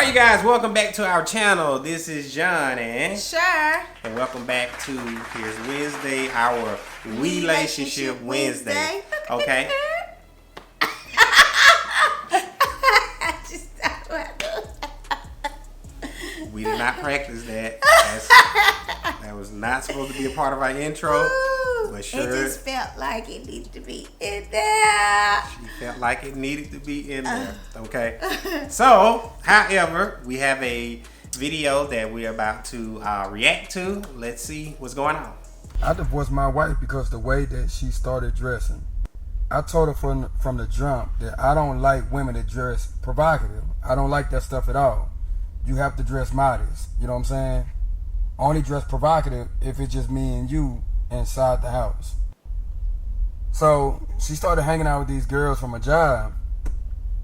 Alright, you guys, welcome back to our channel. This is John and Sure. And welcome back to Here's Wednesday, our Relationship Wednesday. Okay? We did not practice that. That was not supposed to be a part of our intro. But sure, it just felt like it needed to be in there. She felt like it needed to be in there. Okay. So, however, we have a video that we're about to react to. Let's see what's going on. I divorced my wife because the way that she started dressing. I told her from the jump that I don't like women that dress provocative. I don't like that stuff at all. You have to dress modest. You know what I'm saying? Only dress provocative if it's just me and you inside the house. So she started hanging out with these girls from a job,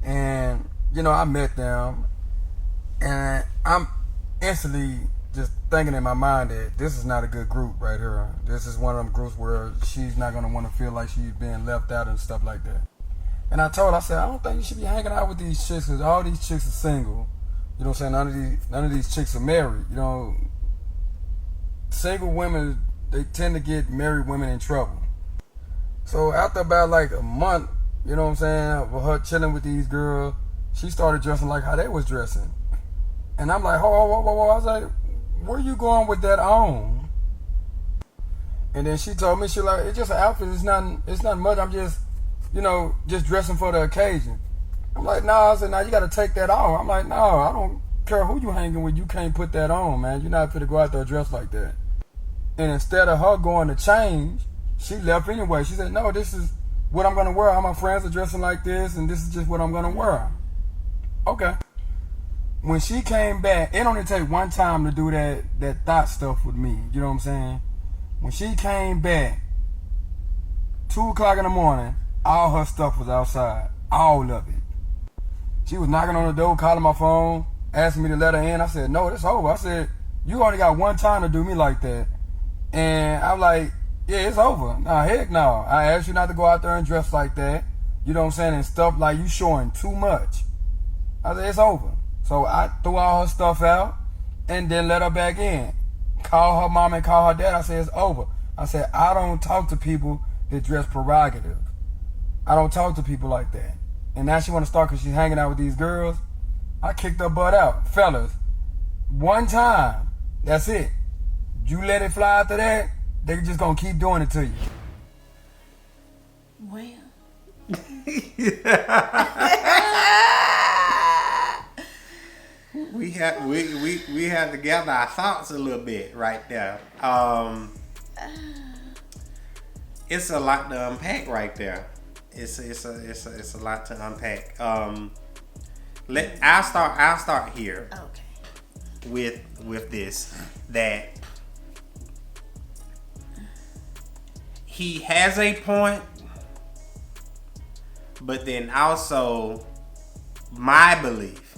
and I met them, and I'm instantly just thinking in my mind that this is not a good group right here. This is one of them groups where she's not going to want to feel like she's being left out and stuff like that. And I told her, I said, I don't think you should be hanging out with these chicks, because all these chicks are single. You know what I'm saying? None of these chicks are married. Single women, they tend to get married women in trouble. So after about like a month, you know what I'm saying, of her chilling with these girls, she started dressing like how they was dressing. And I'm like, whoa. I was like, where you going with that on? And then she told me, she like, it's just an outfit. It's not much. I'm just, just dressing for the occasion. I'm like, no. I said, no, you got to take that off. I'm like, no, I don't care who you hanging with. You can't put that on, man. You're not fit to go out there dressed like that. And instead of her going to change, she left anyway. She said, no, this is what I'm going to wear. All my friends are dressing like this, and this is just what I'm going to wear. Okay. When she came back, it only take one time to do that thought stuff with me. You know what I'm saying? When she came back, 2 o'clock in the morning, all her stuff was outside. All of it. She was knocking on the door, calling my phone, asking me to let her in. I said, no, it's over. I said, you only got one time to do me like that. And I'm like, yeah, it's over. Nah, heck no. I asked you not to go out there and dress like that. You know what I'm saying? And stuff like you showing too much. I said, it's over. So I threw all her stuff out and then let her back in. Call her mom and call her dad. I said, it's over. I said, I don't talk to people that dress provocative. I don't talk to people like that. And now she want to start because she's hanging out with these girls. I kicked her butt out. Fellas, one time, that's it. You let it fly after that, they just going to keep doing it to you. Well. We have to gather our thoughts a little bit right there. It's a lot to unpack right there. It's a lot to unpack. I'll start here. Okay. With this, that he has a point, but then also my belief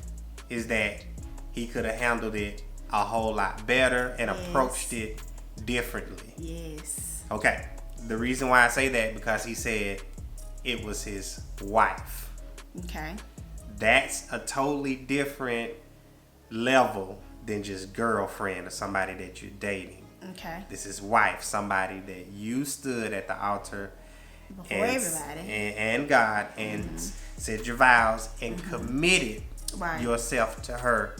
is that he could have handled it a whole lot better and approached it differently. Yes. Okay. The reason why I say that, because he said it was his wife. Okay. That's a totally different level than just girlfriend or somebody that you're dating. Okay. This is wife, somebody that you stood at the altar before everybody and God and said your vows and committed yourself to her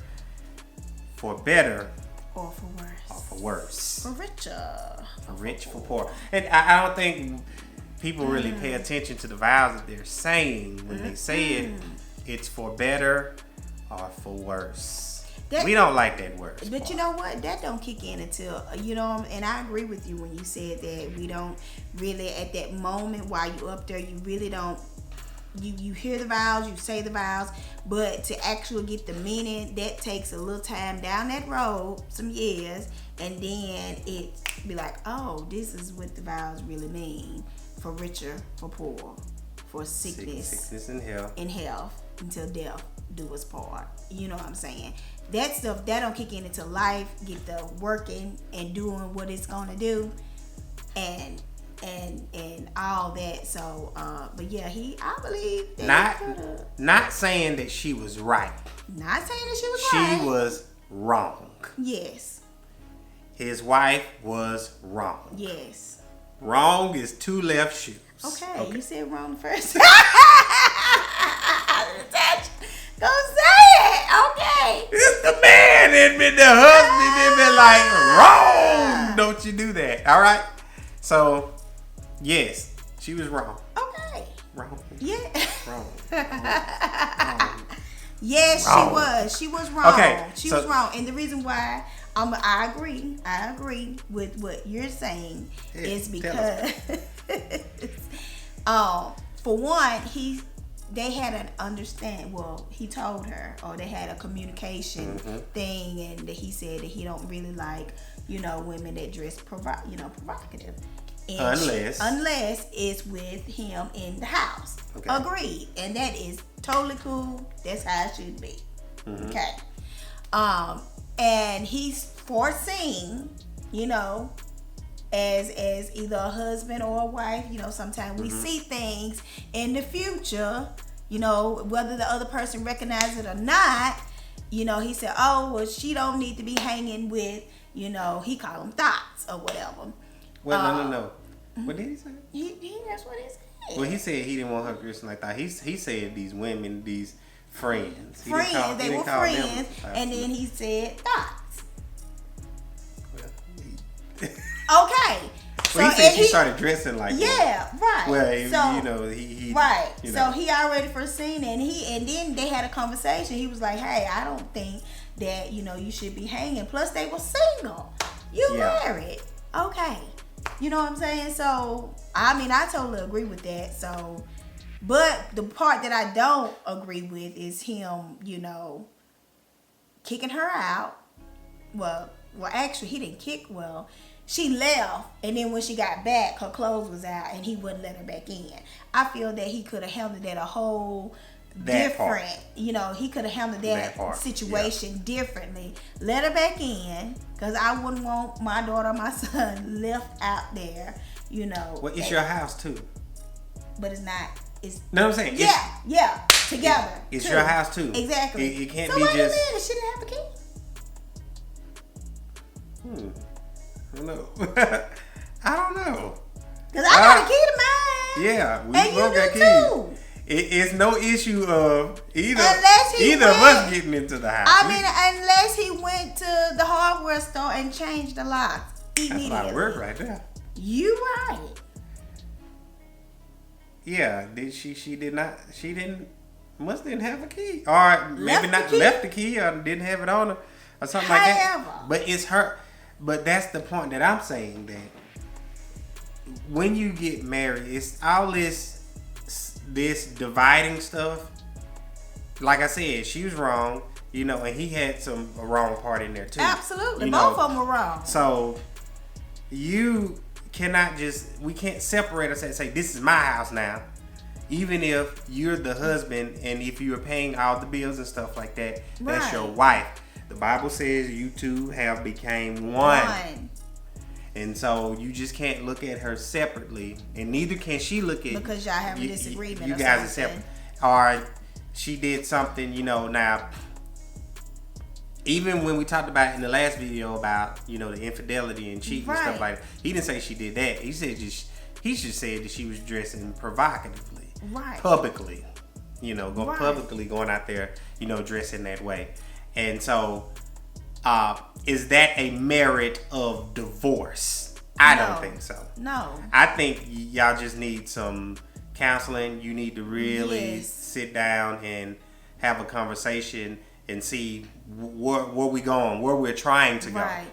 for better or for worse. Or for worse. For richer. For rich, for poor. And I don't think people really pay attention to the vows that they're saying when they say it. It's for better or for worse. We don't like that word. But you know what? That don't kick in until, and I agree with you when you said that we don't really, at that moment while you up there, you really don't, you hear the vows, you say the vows, but to actually get the meaning, that takes a little time down that road, some years, and then it be like, oh, this is what the vows really mean. For richer, for poor, for sickness and health, until death do us part. You know what I'm saying? That stuff, that don't kick in until life get the working and doing what it's gonna do. And and all that. So, but yeah, I believe that not saying that she was right. Not saying that she was right. She was wrong. Yes. His wife was wrong. Yes. Wrong is two left shoes. Okay. You said wrong first. Don't say it. Okay. It's the man that been the husband that been like, wrong. Don't you do that. All right. So, yes, she was wrong. Okay. Wrong. Yeah. Wrong. Yes, wrong. she was. She was wrong. Okay, she was wrong. And the reason why I agree with what you're saying is because for one, they had an understand. Well, he told her, or they had a communication thing, and he said that he don't really like, women that dress provocative. Unless it's with him in the house. Okay. Agreed. And that is totally cool. That's how it should be. Okay. And he's foreseeing, as either a husband or a wife, sometimes we see things in the future, whether the other person recognizes it or not. He said, oh, well, she don't need to be hanging with, he called them thoughts or whatever. Well, no. What did he say? That's what he said. Well, he said he didn't want her dressing like that. He said these women, these friends. They were friends, and then he said thoughts. Well, okay. Well, he said she started dressing like that. Right. Well, so, he right. So he already foreseen, and then they had a conversation. He was like, "Hey, I don't think that you should be hanging. Plus, they were single. You married, okay." You know what I'm saying? So, I totally agree with that. So, but the part that I don't agree with is him, kicking her out. Well, actually, he didn't kick. Well, she left, and then when she got back, her clothes was out, and he wouldn't let her back in. I feel that he could have handled that a whole different. He could have handled that situation differently. Let her back in, because I wouldn't want my daughter or my son left out there. Well, it's your house too. But it's not. It's no, I'm saying. Yeah, together. It's your house too. Exactly. It can't so be wait just. A minute, she didn't have the key. I don't know. I don't know. Because I got a key to mine. Yeah, we and both got keys. Too. It's no issue of either of us getting into the house. Unless he went to the hardware store and changed the locks immediately. That's a lot of work right there. You right. Yeah, she didn't have a key. Or maybe left the key or didn't have it on her or something like that. But it's her. But that's the point that I'm saying, that when you get married, it's all this dividing stuff. Like I said, she was wrong, and he had a wrong part in there too. Absolutely. Both of them were wrong. So we can't separate us and say, this is my house now. Even if you're the husband and if you're paying all the bills and stuff like that, that's your wife. The Bible says you two have became one. And so you just can't look at her separately, and neither can she look at because y'all have a disagreement. You guys are separate, or she did something. Now, even when we talked about in the last video about the infidelity and cheating and stuff like that, he didn't say she did that. He said he just said that she was dressing provocatively, publicly. Publicly going out there, dressing that way. And so, is that a merit of divorce? I don't think so. No. I think y'all just need some counseling. You need to really sit down and have a conversation and see where we going, where we're trying to go. Right.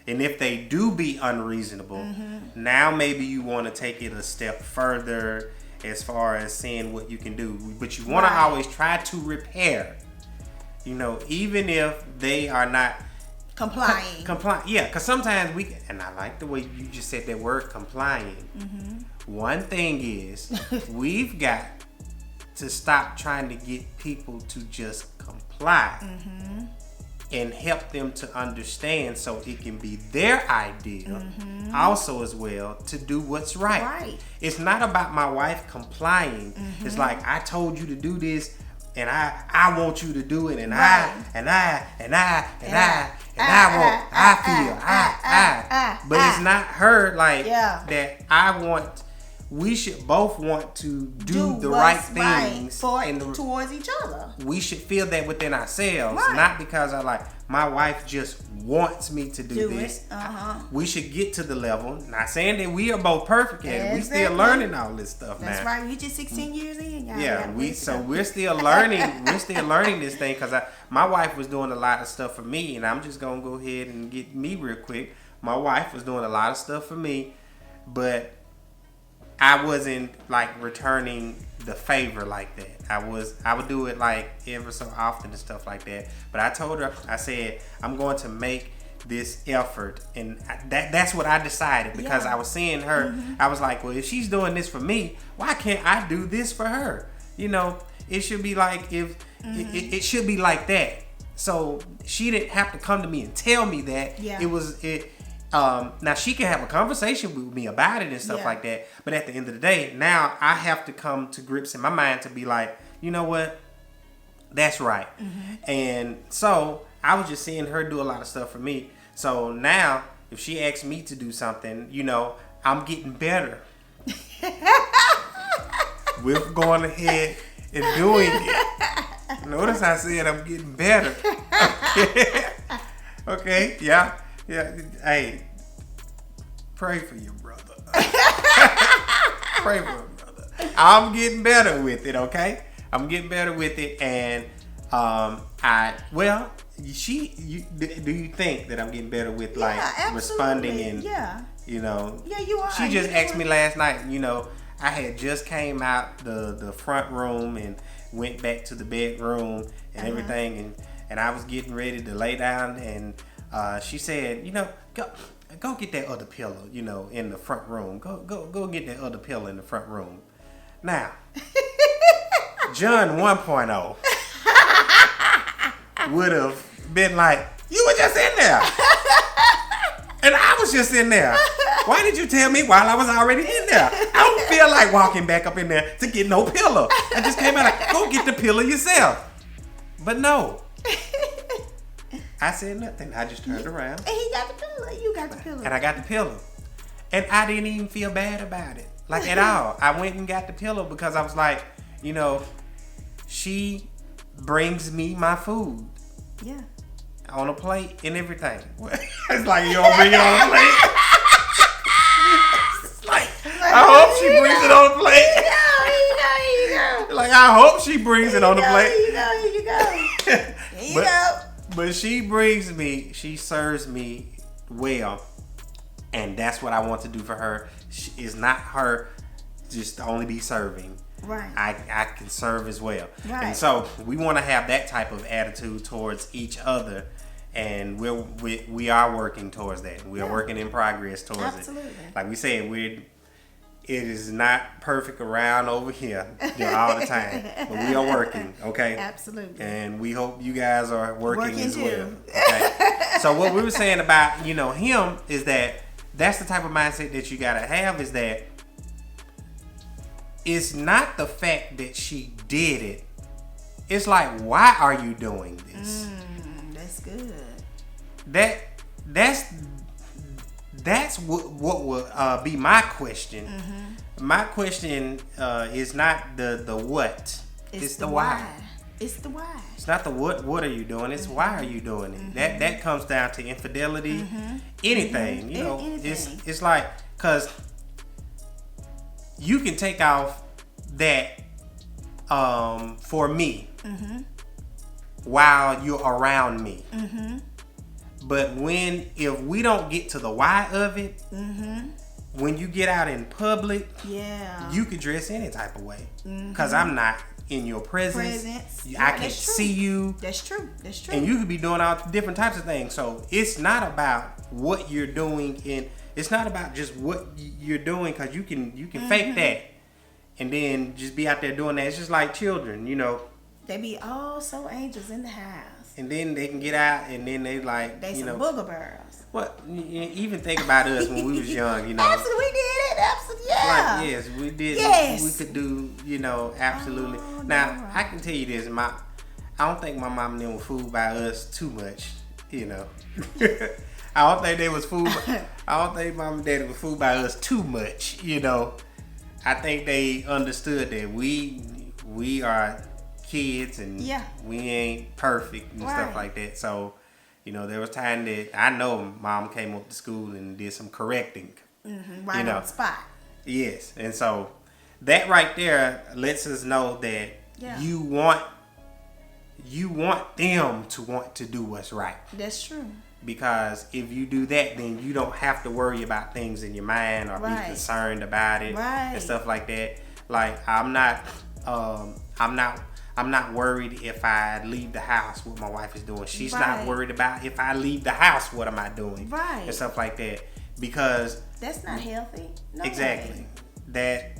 And if they do be unreasonable, now maybe you want to take it a step further as far as seeing what you can do. But you want to always try to repair. Even if they are not complying. Yeah, because sometimes and I like the way you just said that word, complying. One thing is, we've got to stop trying to get people to just comply. and help them to understand so it can be their idea also as well to do what's right. It's not about my wife complying. It's like, I told you to do this and I want you to do it, and I feel. But it's not her like that. We should both want to do the right things towards each other. We should feel that within ourselves, not because my wife just wants me to do this. We should get to the level. Not saying that we are both perfect at it. We still learning all this stuff now. That's right. We just 16 years in, y'all. Yeah, we're still learning. We're still learning this thing because my wife was doing a lot of stuff for me, and I'm just gonna go ahead and get me real quick. My wife was doing a lot of stuff for me, but I wasn't like returning the favor like that. I would do it like ever so often and stuff like that. But I told her, I said, I'm going to make this effort, and that's what I decided because I was seeing her. I was like, well, if she's doing this for me, why can't I do this for her? You know, it should be like it should be like that. So she didn't have to come to me and tell me that. Now she can have a conversation with me about it and stuff like that, but at the end of the day, now I have to come to grips in my mind to be like, you know what, that's right. And so I was just seeing her do a lot of stuff for me. So now if she asks me to do something, you know, I'm getting better with going ahead and doing it. Notice I said I'm getting better. Okay, yeah. Yeah, hey, pray for your brother. Pray for him, brother. I'm getting better with it, okay? I'm getting better with it, and do you think that I'm getting better with responding and you know? Yeah, you are. She just asked me last night. You know, I had just came out the front room and went back to the bedroom and everything, and I was getting ready to lay down and. She said, you know, go get that other pillow, you know, in the front room. Go get that other pillow in the front room. Now, John 1.0 would have been like, you were just in there. And I was just in there. Why did you tell me while I was already in there? I don't feel like walking back up in there to get no pillow. I just came out like, go get the pillow yourself. But no. I said nothing. I just turned around. And he got the pillow. You got the pillow. And I got the pillow. And I didn't even feel bad about it. Like at all. I went and got the pillow because I was like, you know, she brings me my food. Yeah. On a plate and everything. It's like, you don't bring it on a plate? It's like, I hope she brings it on a plate. Here you go. Like, I hope she brings it on the plate. Here you go. Here you go. But she serves me well. And that's what I want to do for her. It's not her just to only be serving. Right. I can serve as well. Right. And so we want to have that type of attitude towards each other. And we are working towards that. We are working in progress towards it. Like we said, it is not perfect around over here all the time, but we are working, okay? Absolutely. And we hope you guys are working as well. Okay. So what we were saying about, you know, him is that's the type of mindset that you gotta have, is that it's not the fact that she did it. It's like, why are you doing this? That's good. That's what will be my question. My question is not the what. It's the why. It's the why. It's not the what are you doing. It's why are you doing it. That comes down to infidelity. Anything. You know, anything. It's like, because you can take off that for me while you're around me. But if we don't get to the why of it, when you get out in public, you could dress any type of way. Because I'm not in your presence. I can see you. That's true. And you could be doing all different types of things. So it's not about what you're doing, and it's not about just what you're doing, because you can fake that and then just be out there doing that. It's just like children, you know. They be all so angels in the house. and then they can get out, and then they like, They you some know, booger barrels. what? Even think about us when we was young, you know. Absolutely, we did it. Absolutely, yeah. Like, yes, we did. Yes. We could do, you know, absolutely. Oh, Now, no. I can tell you this, I don't think my mom and them were fooled by us too much, you know. I don't think they was fooled. I don't think mom and daddy was fooled by us too much, you know. I think they understood that we are kids and we ain't perfect and stuff like that. So, you know, there was time that I know mom came up to school and did some correcting. Right, you know, on the spot. Yes, and so that right there lets us know that you want them to want to do what's right. That's true. Because if you do that, then you don't have to worry about things in your mind or be concerned about it and stuff like that. Like I'm not worried if I leave the house what my wife is doing. She's not worried about if I leave the house what am I doing and stuff like that. Because that's not healthy. No exactly. way. That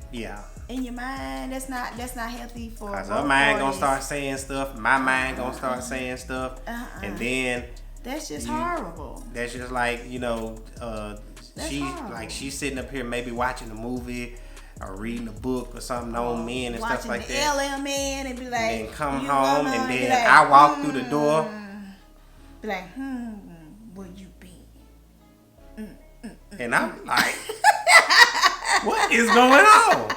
in your mind, that's not healthy for. Cause her mind gonna start saying stuff. My mind gonna start saying stuff, and then. That's just horrible. That's just like, you know, she's sitting up here maybe watching a movie or reading a book or something on men and stuff like that. Watching the LM and be like, and then come home and then like, I walk through the door. Be like, where you been? And I'm like, what is going on?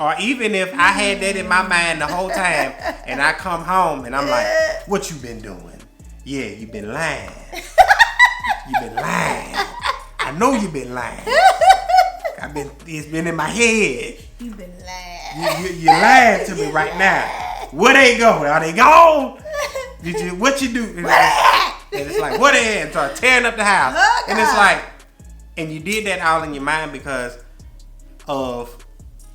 Or even if I had that in my mind the whole time and I come home and I'm like, what you been doing? Yeah, you been lying. You been lying. I know you been lying. It's been in my head. You been lying. You lying to me right now. Where they go? Are they gone? What you do? And it's like, what they at? And start tearing up the house. And it's like, and you did that all in your mind because of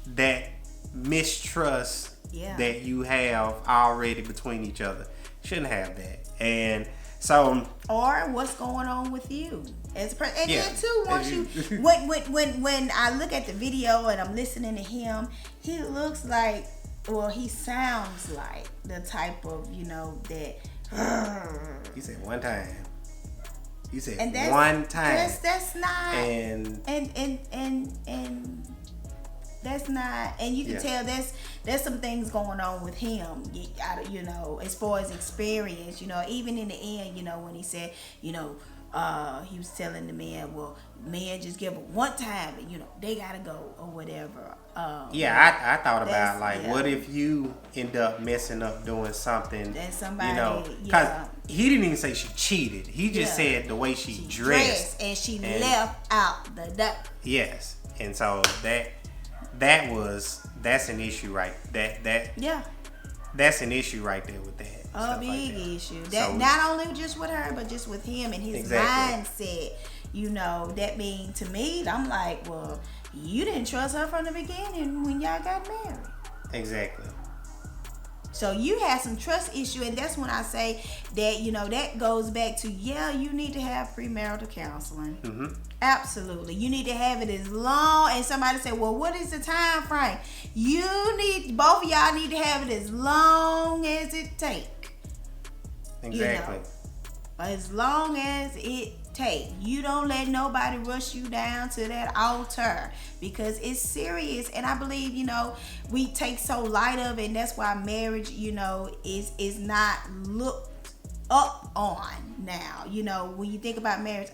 that mistrust that you have already between each other. Shouldn't have that. And so, or what's going on with you as a person, and then too, once you when I look at the video and I'm listening to him, he looks like, well, he sounds like the type of, you know, that. He said one time. You said and one time. That's not. And that's not, and you can tell there's some things going on with him, you know, as far as experience, you know, even in the end, you know, when he said, you know, he was telling the man, well, men just give it one time and, you know, they gotta go or whatever. I thought about like, what if you end up messing up doing something that somebody, you know, because he didn't even say she cheated. He just said the way she dressed and she left out the door. Yes, and so that's an issue right that's an issue right there with that. A big issue. That so, not only just with her, but just with him and his mindset. You know, that mean to me, I'm like, well, you didn't trust her from the beginning when y'all got married. Exactly. So you had some trust issue, and that's when I say that, you know, that goes back to, you need to have premarital counseling. Mm-hmm. Absolutely. You need to have it as long, and somebody said, well, what is the time frame? Both of y'all need to have it as long as it take. Exactly. You know, as long as it take. You don't let nobody rush you down to that altar because it's serious. And I believe, you know, we take so light of it, and that's why marriage, you know, is not looked up on now. You know, when you think about marriage,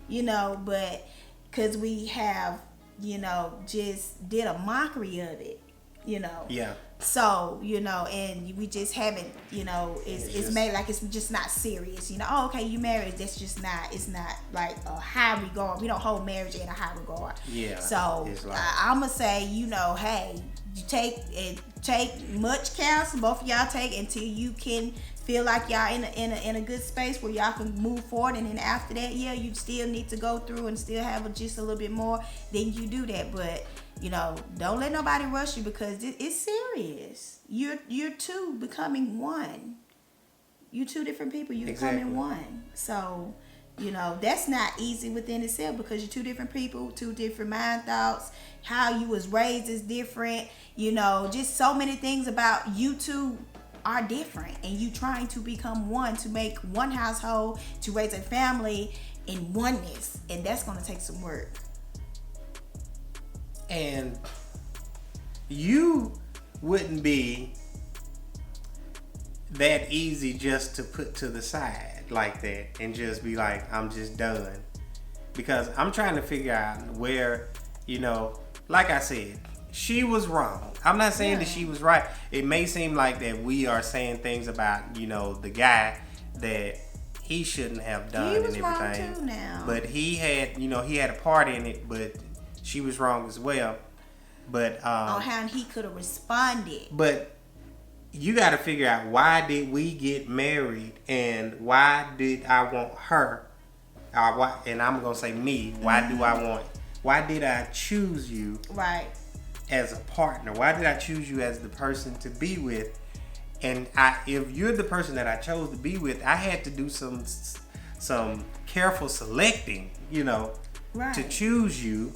you know, but because we have, you know, just did a mockery of it, you know. Yeah. So, you know, and we just haven't, you know, it's made like it's just not serious. You know, oh, okay, you married. That's just not, it's not like a high regard. We don't hold marriage in a high regard. Yeah. So, like, I'm going to say, you know, hey, you take much counsel. Both of y'all take until you can feel like y'all in a good space where y'all can move forward. And then after that, you still need to go through and still have just a little bit more. Then you do that. But, you know, don't let nobody rush you because it's serious. You're two becoming one. You two different people. You're becoming one. So, you know, that's not easy within itself because you're two different people, two different mind thoughts. How you was raised is different. You know, just so many things about you two are different, and you trying to become one, to make one household, to raise a family in oneness, and that's going to take some work. And you wouldn't be that easy just to put to the side like that and just be like, I'm just done. Because I'm trying to figure out where, like I said, she was wrong. I'm not saying that she was right. It may seem like that we are saying things about, the guy that he shouldn't have done he was and everything. Wrong too now. But he had, he had a part in it, but she was wrong as well. But on how he could have responded. But you got to figure out, why did we get married, and why did I want her? And I'm gonna say me. Why did I choose you? Right. As a partner, why did I choose you as the person to be with? And if you're the person that I chose to be with, I had to do some careful selecting, right, to choose you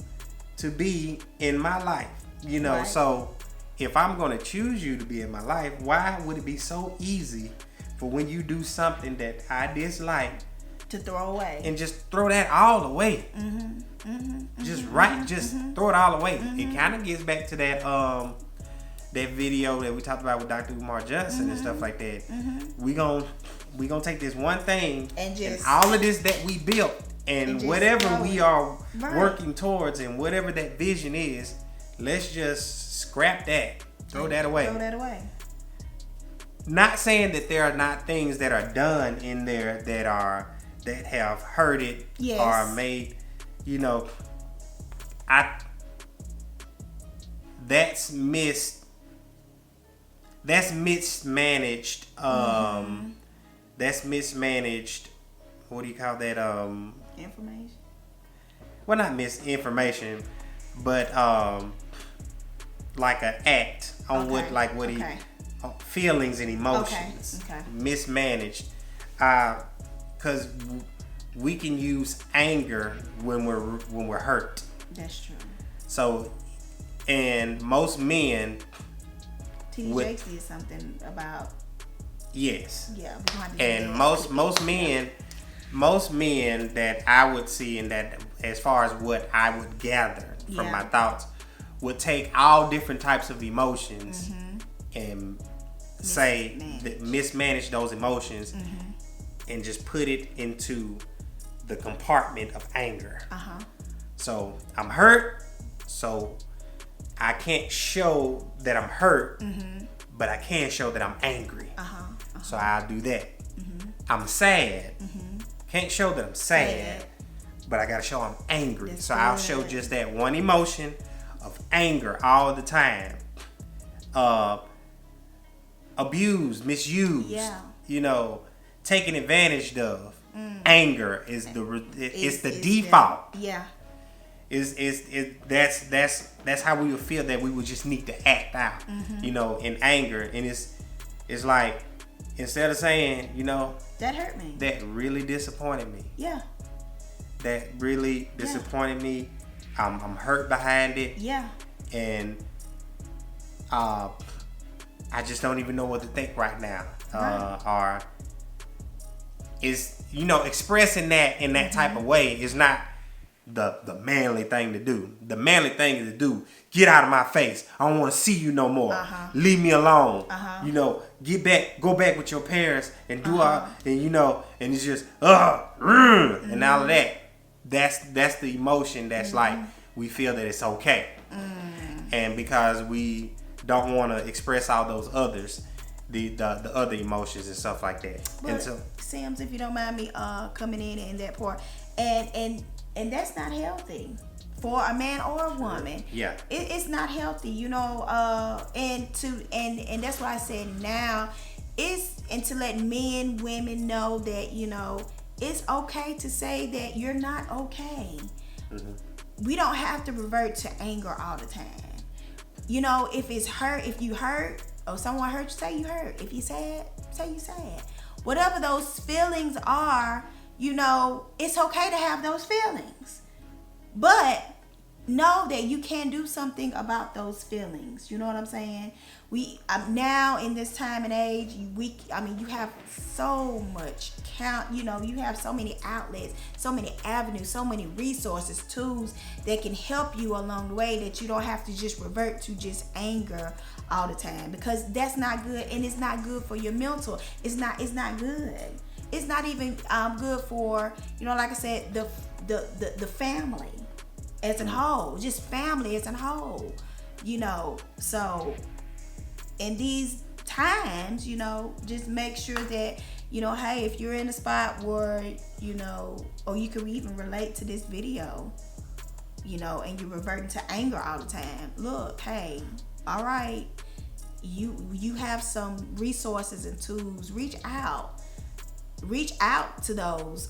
to be in my life, Right. So if I'm going to choose you to be in my life, why would it be so easy for when you do something that I dislike to throw away and just throw that all away? Just throw it all away. It kind of gets back to that that video that we talked about with Dr. Umar Johnson and stuff like that. We gonna take this one thing and all of this that we built and whatever we are working towards and whatever that vision is, let's just scrap that. Throw that away. Not saying that there are not things that are done in there that have hurt it or made, that's mismanaged. That's mismanaged. What do you call that? Information. Well, not misinformation, but like an act on feelings and emotions. Okay. Mismanaged. Because we can use anger when we're hurt. That's true. So, and most men. T.D. Jakes did something about. Yes. Yeah. And most men that I would see, and that as far as what I would gather from my thoughts, would take all different types of emotions and say that mismanage those emotions and just put it into the compartment of anger. So I'm hurt, so I can't show that I'm hurt, but I can show that I'm angry. So I'll do that. I'm sad. Can't show that I'm sad, but I gotta show I'm angry. So I'll show just that one emotion of anger all the time. Abused, misused, taken advantage of. Anger is the default. That's how we would feel that we would just need to act out, in anger. And it's like, instead of saying, that hurt me, that really disappointed me. Yeah. That really disappointed me. I'm hurt behind it. Yeah. And I just don't even know what to think right now. Or is expressing that in that type of way is not the manly thing to do. The manly thing is to do, get out of my face. I don't want to see you no more. Leave me alone. Get back, go back with your parents and do and it's just and all of that. That's the emotion that's like we feel that it's okay. And because we don't want to express all those others, the other emotions and stuff like that. But and so, Sims, if you don't mind me coming in that part, and that's not healthy for a man or a woman. Yeah, it's not healthy, and that's why I said now and to let men, women know that it's okay to say that you're not okay. We don't have to revert to anger all the time. If you hurt or someone hurt you, say you hurt. If you sad, say you sad. Whatever those feelings are, it's okay to have those feelings. But know that you can do something about those feelings. You know what I'm saying? We now in this time and age, you have so much you have so many outlets, so many avenues, so many resources, tools that can help you along the way, that you don't have to just revert to just anger all the time, because that's not good, and it's not good for your mental. It's not good. It's not even good for, like I said, the family as a whole, just family as a whole, so in these times, just make sure that, hey, if you're in a spot where, or you can even relate to this video, and you're reverting to anger all the time, look, hey, all right, you have some resources and tools. Reach out to those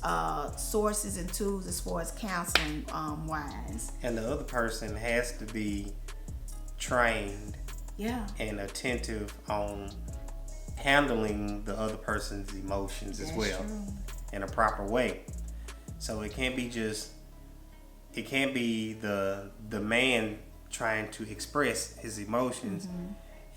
sources and tools as far as counseling wise. And the other person has to be trained, and attentive on handling the other person's emotions. That's as well, true. In a proper way. So it can't be the man trying to express his emotions,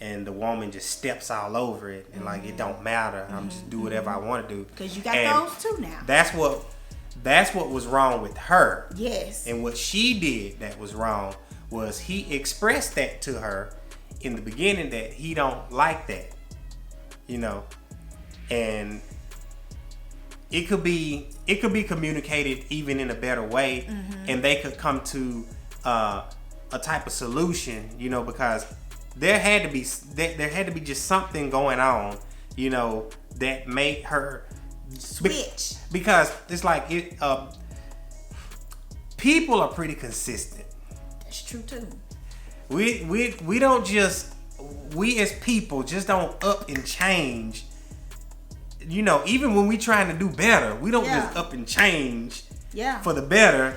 and the woman just steps all over it and like it don't matter. I'm just do whatever I want to do. Because you got those too now. That's what was wrong with her. Yes. And what she did that was wrong was he expressed that to her in the beginning, that he don't like that, and it could be communicated even in a better way, and they could come to a type of solution, because there had to be just something going on, that made her switch, because it's like people are pretty consistent. That's true too. We don't just, we as people just don't up and change. Even when we trying to do better, we don't just up and change for the better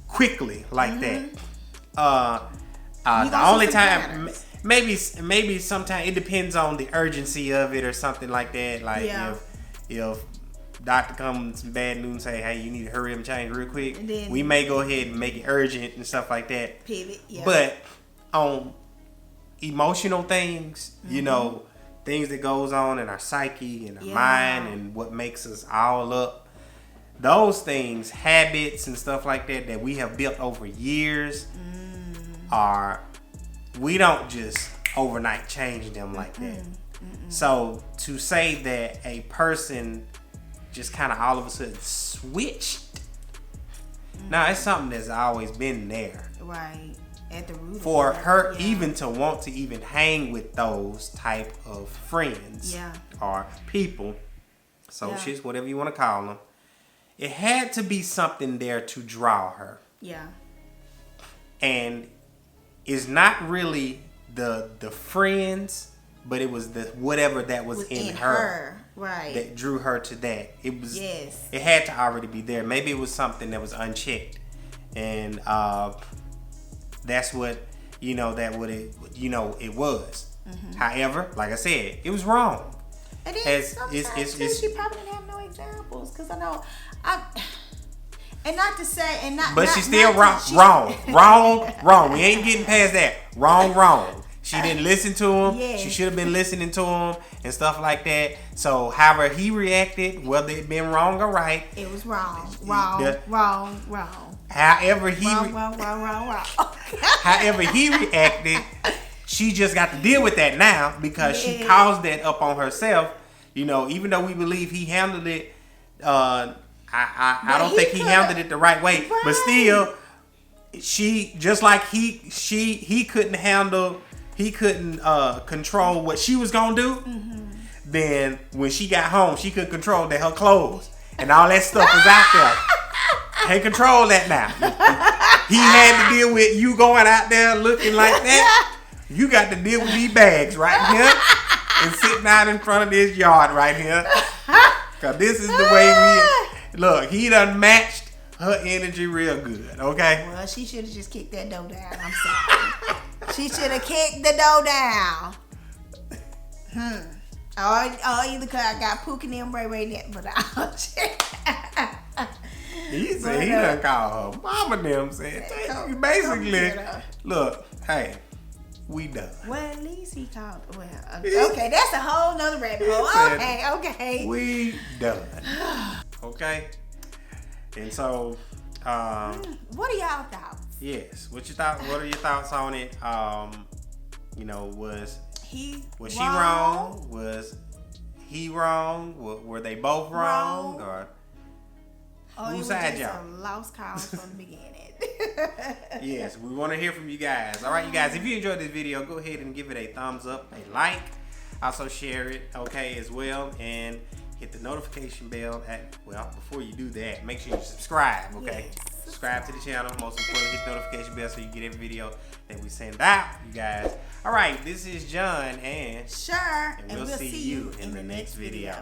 quickly like that. The only time, maybe sometimes it depends on the urgency of it or something like that. Like if doctor comes some bad news and say, hey, you need to hurry up and change real quick, we may go ahead and make it urgent and stuff like that. Pivot, But on emotional things, things that goes on in our psyche and our mind and what makes us all up, those things, habits and stuff like that we have built over years, we don't just overnight change them like that. So to say that a person just kind of all of a sudden switched, now it's something that's always been there, right, at the root for her even to want to even hang with those type of friends or people, associates, whatever you want to call them. It had to be something there to draw her. And it's not really the friends, but it was the whatever that was in her, right, that drew her to that. It was it had to already be there. Maybe it was something that was unchecked, and that's what it was. However, like I said, it was wrong. And then sometimes she probably didn't have no examples, because I know and not to say, and not, but she's still wrong. We ain't getting past that. Wrong. She didn't listen to him. She should have been listening to him and stuff like that. So, however he reacted, whether it been wrong or right, it was wrong. However he however he reacted, she just got to deal with that now, because she caused that up on herself. Even though we believe he handled it, I don't think he handled it the right way. Right. But still, she, just like he couldn't control what she was gonna do. Then when she got home, she couldn't control her clothes and all that stuff was out there. Can't control that now. He had to deal with you going out there looking like that. You got to deal with these bags right here and sitting out in front of this yard right here. Cause this is the way we look. He done matched her energy real good. Okay. Well, she should have just kicked that door down. I'm sorry. She should have kicked the door down. Or either cause I got Pookie and Ray Ray, but He said he done called her mama them. Said basically, look, hey, we done. Well, at least he called. Well, okay, that's a whole nother rabbit hole. Okay. We done. Okay. And so, what are y'all thoughts? yes, what are your thoughts on it? Was she wrong? Was he wrong? Were they both wrong? Or whose side y'all? Some lost cause from the beginning. Yes, we want to hear from you guys. All right, you guys, if you enjoyed this video, go ahead and give it a thumbs up, a like. Also share it, okay, as well, and hit the notification bell before you do that, make sure you subscribe, okay? Yes, subscribe to the channel. Most importantly, hit the notification bell so you get every video that we send out, you guys. All right, this is John and Sure, and we'll see you in the next video.